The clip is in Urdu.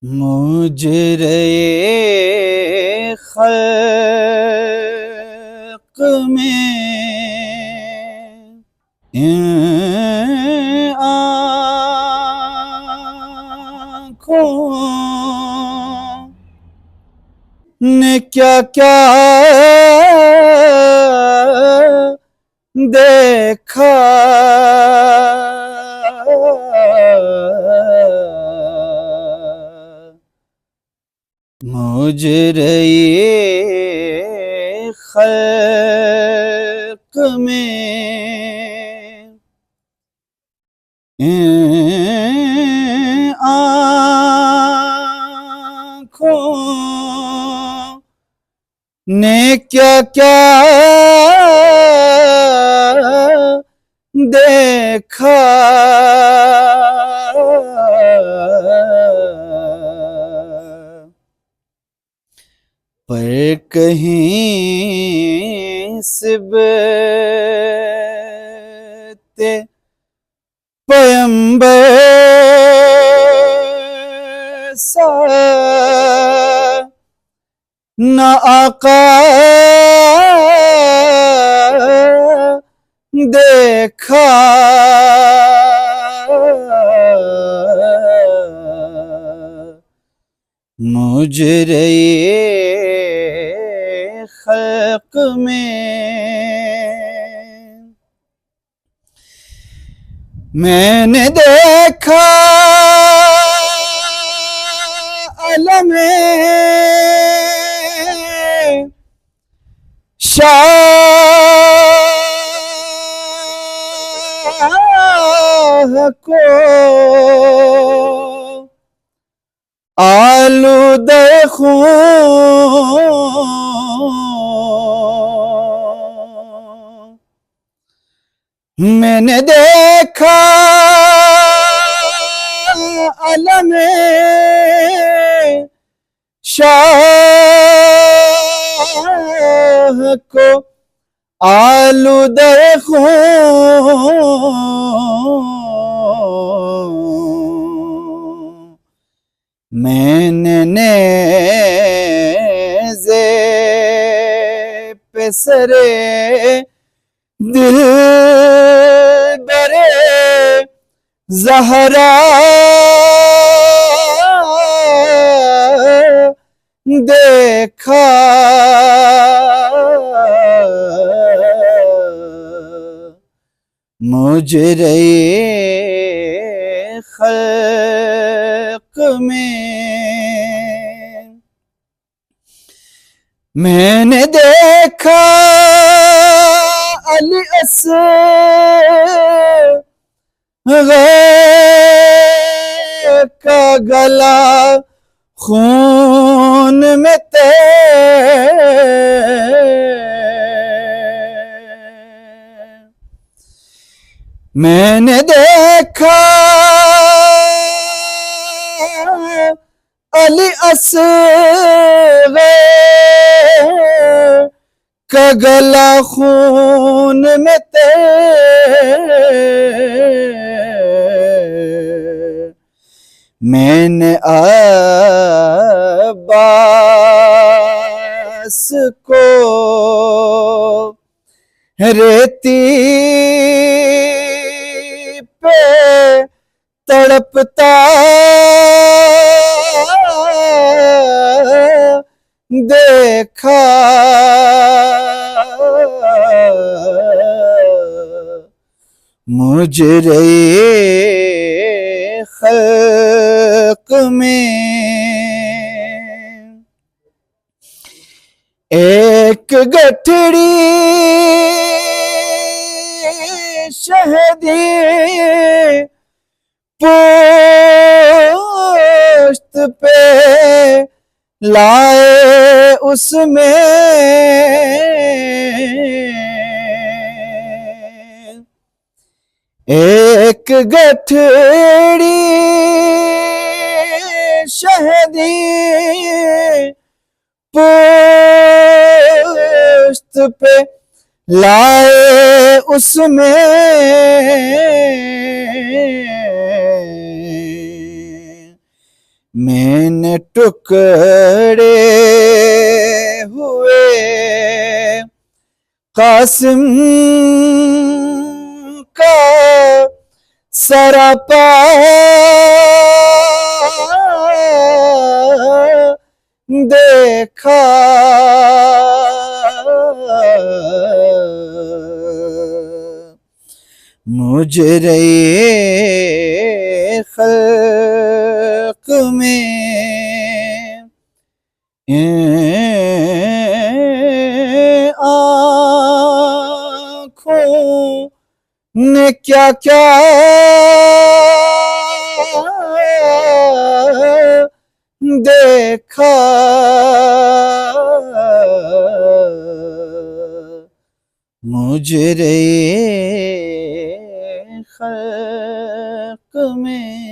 مجرے خلق میں آنکھوں نے کیا کیا دیکھا، مجرے خلق میں آنکھوں نے کیا کیا دیکھا، پر کہیں صبت پیمبر سا نہ آقا دیکھا، مجرے خلق میں نے دیکھا علم شاہ کو آلودہ خون، میں نے دیکھا علم شاہ کو آلودہ خون، میں نے نیزے پہ سرے دل برے زہرا دیکھا، مجرے خلق میں نے دیکھا علی اصغر کا گلا خون میں میں نے دیکھا علی اصغر کا گلا خون میں میں نے عباس کو ریتی پہ تڑپتا دیکھا، مجرے خلق میں ایک گٹھڑی شہدی پشت پہ لائے، اس میں ایک گٹھڑی شہدی پشت پہ لائے، اس میں میں نے ٹکڑے ہوئے قاسم کا سراپا دیکھا، مجرے خلق میں آنکھوں نے کیا کیا دیکھا، مجرے خلق میں